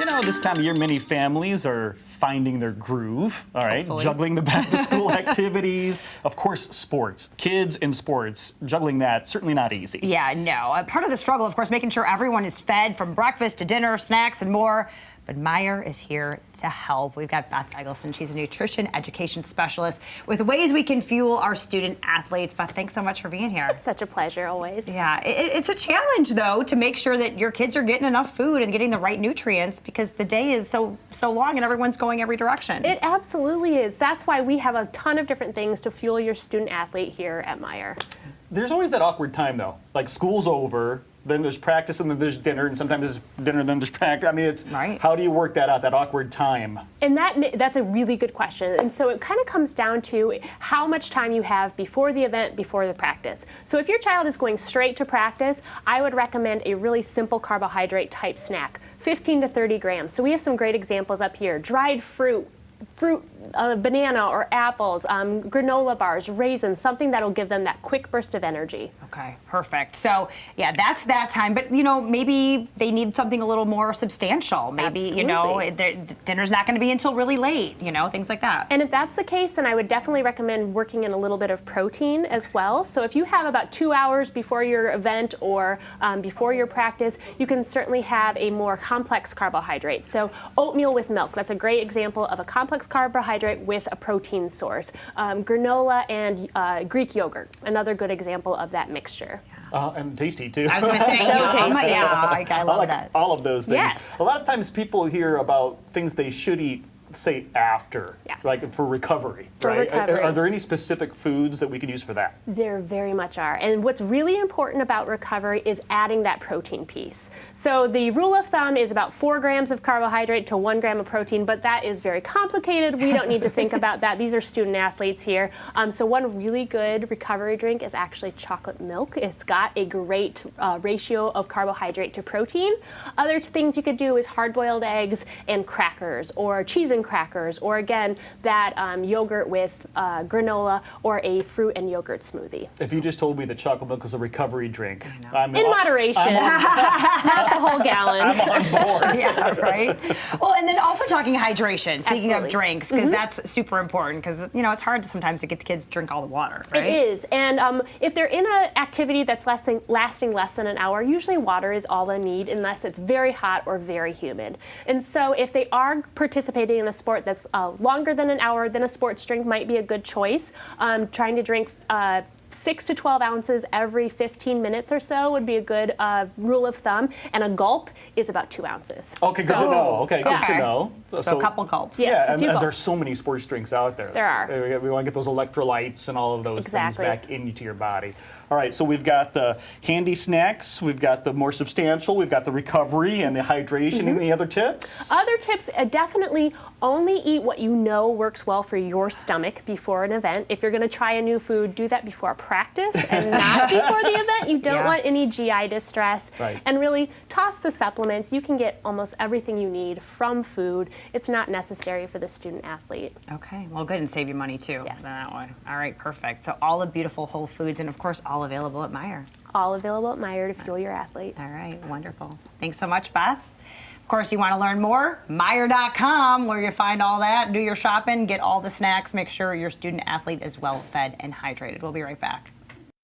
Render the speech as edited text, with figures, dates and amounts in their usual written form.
You know, this time of year, many families are finding their groove, all right? Hopefully. Juggling the back-to-school activities. Of course, sports. Kids in sports, juggling that, certainly not easy. Yeah, no. Part of the struggle, of course, making sure everyone is fed from breakfast to dinner, snacks, and more. But Meijer is here to help. We've got Beth Eggleston. She's a nutrition education specialist with ways we can fuel our student athletes. Beth, thanks so much for being here. It's such a pleasure, always. Yeah, it's a challenge, though, to make sure that your kids are getting enough food and getting the right nutrients because the day is so long and everyone's going every direction. It absolutely is. That's why we have a ton of different things to fuel your student athlete here at Meijer. There's always that awkward time, though. Like, school's over, then there's practice, and then there's dinner, and sometimes there's dinner, and then there's practice. I mean, it's right. How do you work that out, that awkward time? And that's a really good question. And so it kind of comes down to how much time you have before the event, before the practice. So if your child is going straight to practice, I would recommend a really simple carbohydrate type snack, 15 to 30 grams. So we have some great examples up here. Dried fruit, banana or apples, granola bars, raisins, something that'll give them that quick burst of energy. Okay, perfect. So yeah, that's that time. But you know, maybe they need something a little more substantial. Maybe Absolutely. you know, dinner's not going to be until really late. You know, things like that. And if that's the case, then I would definitely recommend working in a little bit of protein as well. So if you have about 2 hours before your event or before your practice, you can certainly have a more complex carbohydrate. So oatmeal with milk, that's a great example of a complex carbohydrate with a protein source. Granola and Greek yogurt, another good example of that mixture. And tasty, too. I was going to say, I love like that. all of those things. Yes. A lot of times people hear about things they should eat, say, after, Yes. like for recovery, For right? recovery. Are there any specific foods that we can use for that? There very much are. And what's really important about recovery is adding that protein piece. So the rule of thumb is about 4 grams of carbohydrate to 1 gram of protein, but that is very complicated. We don't need to think about that. These are student athletes here. So one really good recovery drink is actually chocolate milk. It's got a great ratio of carbohydrate to protein. Other things you could do is hard-boiled eggs and crackers, or cheese and crackers, or again, that yogurt with granola, or a fruit and yogurt smoothie. If you just told me that chocolate milk is a recovery drink, In moderation, not the whole gallon. I'm on board. Yeah, right. Well, and then also talking hydration. Speaking of Absolutely. drinks, because that's super important. Because you know it's hard sometimes to get the kids to drink all the water. Right? It is, and if they're in an activity that's lasting less than an hour, usually water is all they need unless it's very hot or very humid. And so if they are participating in a sport that's longer than an hour, then a sports drink might be a good choice. Trying to drink 6 to 12 ounces every 15 minutes or so would be a good rule of thumb, and a gulp is about 2 ounces. Okay, good to know. Okay, good Okay. to know. So a couple gulps. Yes, Yeah, a and few there's gulps. so many sports drinks out there. There are. We want to get those electrolytes and all of those Exactly. things back into your body. All right, so we've got the handy snacks, we've got the more substantial, we've got the recovery and the hydration. Any other tips? Other tips, definitely only eat what you know works well for your stomach before an event. If you're going to try a new food, do that before a practice and not before the event. You don't Yeah. want any GI distress. Right. And really toss the supplements. You can get almost everything you need from food. It's not necessary for the student athlete. Okay, well, good, and save you money too. Yes. That way. All right, perfect. So all the beautiful whole foods, and of course, all available at Meijer. All available at Meijer to fuel your athlete. All right, wonderful. Thanks so much, Beth. Of course, you want to learn more? Meijer.com, where you find all that, do your shopping, get all the snacks, make sure your student athlete is well fed and hydrated. We'll be right back.